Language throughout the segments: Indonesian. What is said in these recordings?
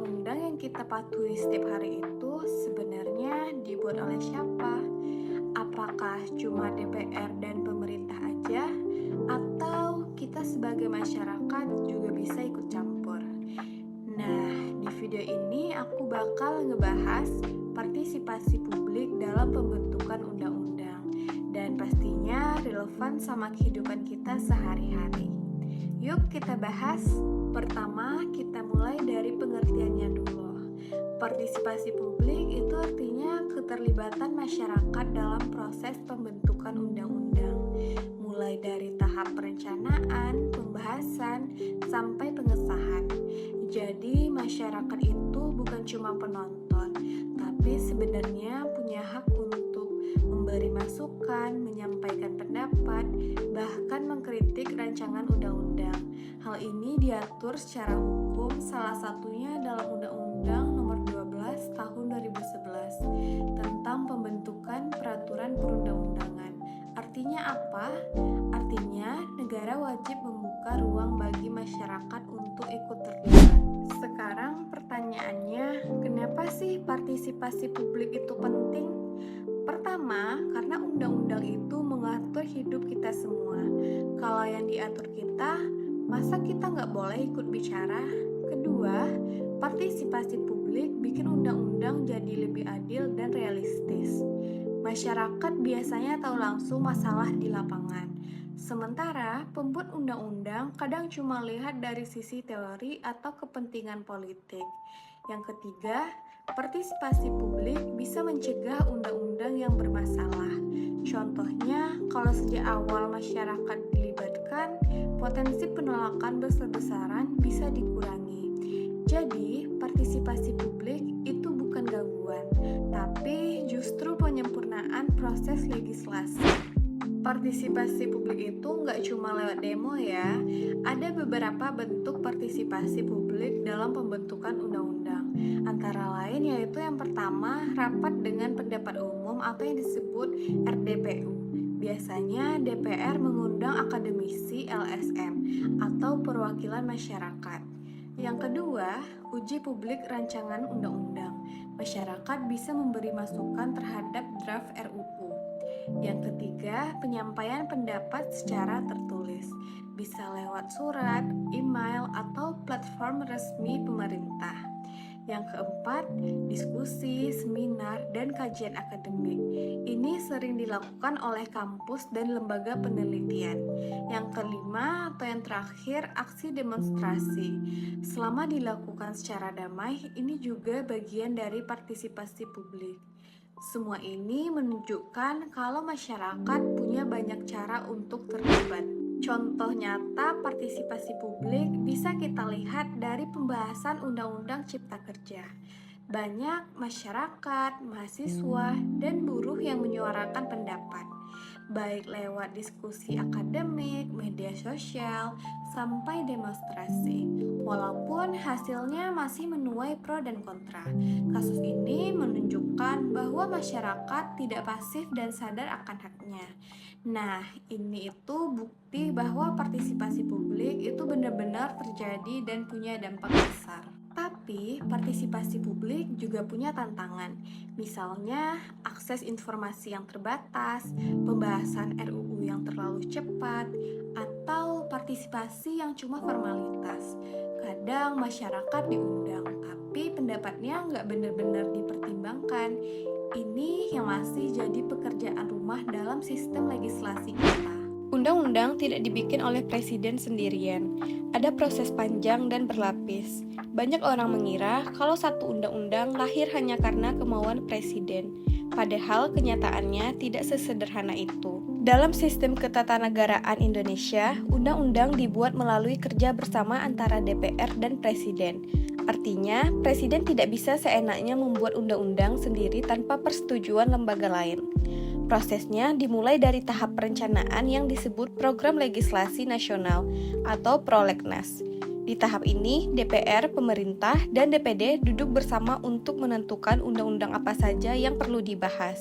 undang-undang yang kita patuhi setiap hari itu sebenarnya dibuat oleh siapa? Apakah cuma DPR dan pemerintah aja? Atau kita sebagai masyarakat juga bisa ikut campur? Nah, di video ini aku bakal ngebahas partisipasi publik dalam pembentukan undang-undang dan pastinya relevan sama kehidupan kita sehari-hari. Yuk kita bahas. Pertama, kita mulai dari pengertiannya dulu. Partisipasi publik itu artinya keterlibatan masyarakat dalam proses pembentukan undang-undang, mulai dari tahap perencanaan, pembahasan, sampai pengesahan. Jadi, masyarakat itu bukan cuma penonton, tapi sebenarnya punya hak untuk memberi masukan, menyampaikan pendapat, bahkan mengkritik rancangan undang-undang. Hal ini diatur secara hukum, salah satunya dalam Undang-Undang Nomor 12 Tahun 2011 tentang pembentukan peraturan perundang-undangan. Artinya apa? Artinya negara wajib membuka ruang bagi masyarakat untuk ikut terlibat. Sekarang pertanyaannya, kenapa sih partisipasi publik itu penting? Pertama, karena undang-undang itu mengatur hidup kita semua. Kalau yang diatur kita, masa kita nggak boleh ikut bicara? Kedua, partisipasi publik bikin undang-undang jadi lebih adil dan realistis. Masyarakat biasanya tahu langsung masalah di lapangan. Sementara pembuat undang-undang kadang cuma lihat dari sisi teori atau kepentingan politik. Yang ketiga, partisipasi publik bisa mencegah undang-undang yang bermasalah. Contohnya, kalau sejak awal masyarakat dilibatkan, potensi penolakan besar-besaran bisa dikurangi. Jadi, partisipasi publik itu bukan gangguan, tapi justru penyempurnaan proses legislasi. Partisipasi publik itu nggak cuma lewat demo ya, ada beberapa bentuk partisipasi publik dalam pembentukan undang-undang. Antara lain yaitu yang pertama, rapat dengan pendapat umum atau yang disebut RDPU. Biasanya DPR mengundang akademisi LSM atau perwakilan masyarakat. Yang kedua, uji publik rancangan undang-undang. Masyarakat bisa memberi masukan terhadap draft RUU. Yang ketiga, penyampaian pendapat secara tertulis, bisa lewat surat, email, atau platform resmi pemerintah. Yang keempat, diskusi, seminar, dan kajian akademik. Ini sering dilakukan oleh kampus dan lembaga penelitian. Yang kelima atau yang terakhir, aksi demonstrasi. Selama dilakukan secara damai, ini juga bagian dari partisipasi publik. Semua ini menunjukkan kalau masyarakat punya banyak cara untuk terlibat. Contoh nyata partisipasi publik bisa kita lihat dari pembahasan Undang-Undang Cipta Kerja. Banyak masyarakat, mahasiswa, dan buruh yang menyuarakan pendapat, baik lewat diskusi akademik, media sosial, sampai demonstrasi. Walaupun hasilnya masih menuai pro dan kontra, kasus ini menunjukkan bahwa masyarakat tidak pasif dan sadar akan haknya. Nah, ini itu bukti bahwa partisipasi publik itu benar-benar terjadi dan punya dampak besar. Tapi, partisipasi publik juga punya tantangan. Misalnya, akses informasi yang terbatas, pembahasan RUU yang terlalu cepat, atau partisipasi yang cuma formalitas. Kadang masyarakat diundang, tapi pendapatnya nggak benar-benar dipertimbangkan. Ini yang masih jadi pekerjaan rumah dalam sistem legislasi kita. Undang-undang tidak dibikin oleh presiden sendirian. Ada proses panjang dan berlapis. Banyak orang mengira kalau satu undang-undang lahir hanya karena kemauan presiden. Padahal kenyataannya tidak sesederhana itu. Dalam sistem ketatanegaraan Indonesia, undang-undang dibuat melalui kerja bersama antara DPR dan presiden. Artinya, presiden tidak bisa seenaknya membuat undang-undang sendiri tanpa persetujuan lembaga lain. Prosesnya dimulai dari tahap perencanaan yang disebut Program Legislasi Nasional atau Prolegnas. Di tahap ini, DPR, pemerintah, dan DPD duduk bersama untuk menentukan undang-undang apa saja yang perlu dibahas.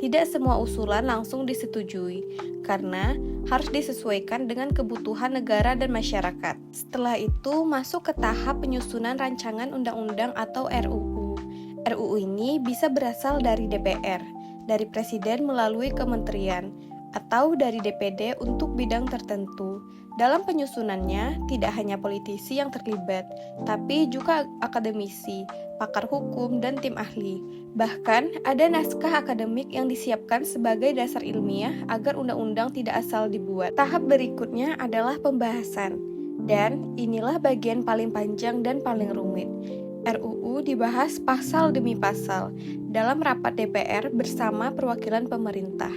tidak semua usulan langsung disetujui, karena harus disesuaikan dengan kebutuhan negara dan masyarakat. Setelah itu, masuk ke tahap penyusunan rancangan undang-undang atau RUU. RUU ini bisa berasal dari DPR, dari Presiden melalui kementerian, atau dari DPD untuk bidang tertentu. Dalam penyusunannya, tidak hanya politisi yang terlibat, tapi juga akademisi, pakar hukum, dan tim ahli. Bahkan, ada naskah akademik yang disiapkan sebagai dasar ilmiah agar undang-undang tidak asal dibuat. Tahap berikutnya adalah pembahasan, dan inilah bagian paling panjang dan paling rumit. RUU dibahas pasal demi pasal dalam rapat DPR bersama perwakilan pemerintah.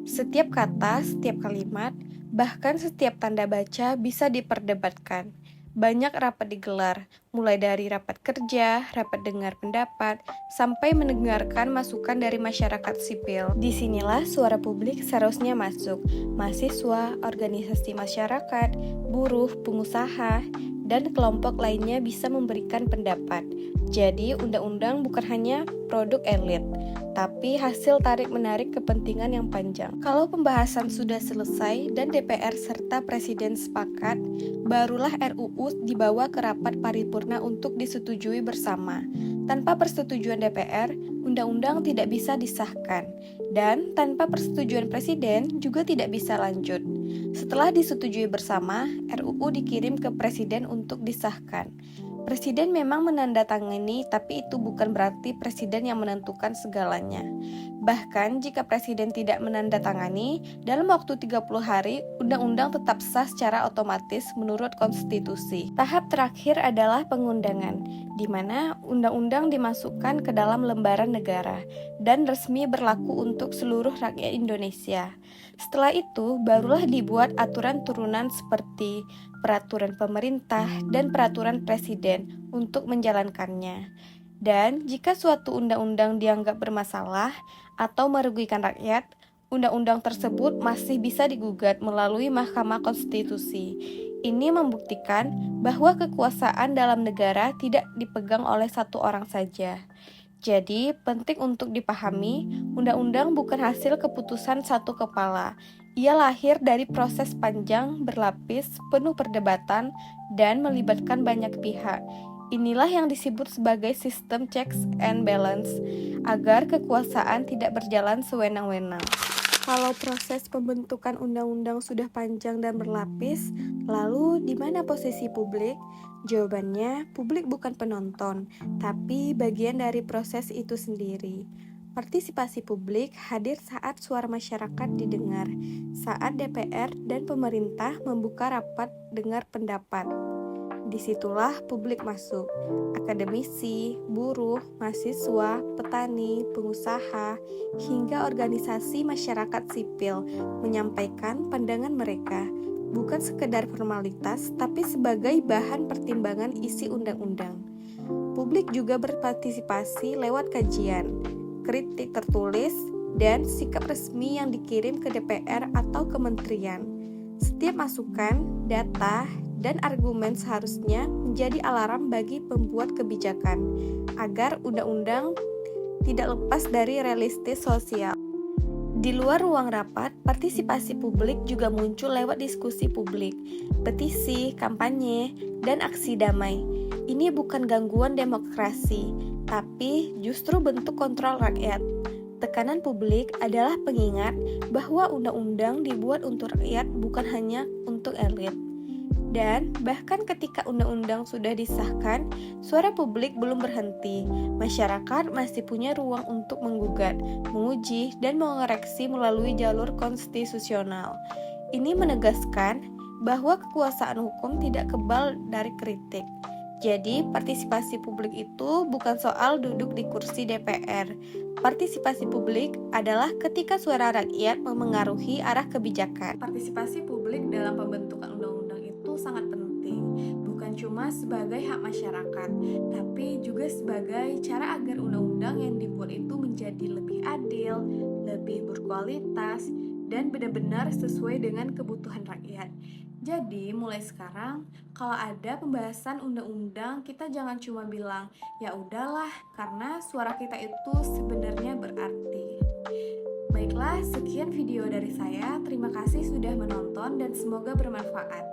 Setiap kata, setiap kalimat, bahkan setiap tanda baca bisa diperdebatkan. Banyak rapat digelar, mulai dari rapat kerja, rapat dengar pendapat, sampai mendengarkan masukan dari masyarakat sipil. Disinilah suara publik seharusnya masuk. Mahasiswa, organisasi masyarakat, buruh, pengusaha, dan kelompok lainnya bisa memberikan pendapat. Jadi, undang-undang bukan hanya produk elit, tapi hasil tarik-menarik kepentingan yang panjang. Kalau pembahasan sudah selesai dan DPR serta Presiden sepakat, barulah RUU dibawa ke rapat paripurna untuk disetujui bersama. Tanpa persetujuan DPR, undang-undang tidak bisa disahkan, dan tanpa persetujuan Presiden juga tidak bisa lanjut. Setelah disetujui bersama, RUU dikirim ke Presiden untuk disahkan. Presiden memang menandatangani, tapi itu bukan berarti Presiden yang menentukan segalanya. Bahkan jika Presiden tidak menandatangani, dalam waktu 30 hari, undang-undang tetap sah secara otomatis menurut konstitusi. Tahap terakhir adalah pengundangan, di mana undang-undang dimasukkan ke dalam lembaran negara dan resmi berlaku untuk seluruh rakyat Indonesia. Setelah itu, barulah dibuat aturan turunan seperti peraturan pemerintah dan peraturan presiden untuk menjalankannya. Dan jika suatu undang-undang dianggap bermasalah atau merugikan rakyat, undang-undang tersebut masih bisa digugat melalui Mahkamah Konstitusi. Ini membuktikan bahwa kekuasaan dalam negara tidak dipegang oleh satu orang saja. Jadi, penting untuk dipahami, undang-undang bukan hasil keputusan satu kepala. Ia lahir dari proses panjang, berlapis, penuh perdebatan, dan melibatkan banyak pihak. Inilah yang disebut sebagai sistem checks and balance, agar kekuasaan tidak berjalan sewenang-wenang. Kalau proses pembentukan undang-undang sudah panjang dan berlapis, lalu di mana posisi publik? Jawabannya, publik bukan penonton, tapi bagian dari proses itu sendiri. Partisipasi publik hadir saat suara masyarakat didengar, saat DPR dan pemerintah membuka rapat dengar pendapat. Disitulah publik masuk. Akademisi, buruh, mahasiswa, petani, pengusaha, hingga organisasi masyarakat sipil menyampaikan pandangan mereka, bukan sekedar formalitas, tapi sebagai bahan pertimbangan isi undang-undang. Publik juga berpartisipasi lewat kajian, kritik tertulis, dan sikap resmi yang dikirim ke DPR atau kementerian. Setiap masukan, data, dan argumen seharusnya menjadi alarm bagi pembuat kebijakan agar undang-undang tidak lepas dari realistis sosial. Di luar ruang rapat, partisipasi publik juga muncul lewat diskusi publik, petisi, kampanye, dan aksi damai. Ini bukan gangguan demokrasi, tapi justru bentuk kontrol rakyat. Tekanan publik adalah pengingat bahwa undang-undang dibuat untuk rakyat, bukan hanya untuk elit. Dan bahkan ketika undang-undang sudah disahkan, suara publik belum berhenti. Masyarakat masih punya ruang untuk menggugat, menguji, dan mengoreksi melalui jalur konstitusional. Ini menegaskan bahwa kekuasaan hukum tidak kebal dari kritik. Jadi, partisipasi publik itu bukan soal duduk di kursi DPR. Partisipasi publik adalah ketika suara rakyat memengaruhi arah kebijakan. Partisipasi publik dalam pembentukan undang-undang itu sangat penting, bukan cuma sebagai hak masyarakat, tapi juga sebagai cara agar undang-undang yang dibuat itu menjadi lebih adil, lebih berkualitas, dan benar-benar sesuai dengan kebutuhan rakyat. Jadi, mulai sekarang, kalau ada pembahasan undang-undang, kita jangan cuma bilang, ya udahlah, karena suara kita itu sebenarnya berarti. Baiklah, sekian video dari saya. Terima kasih sudah menonton dan semoga bermanfaat.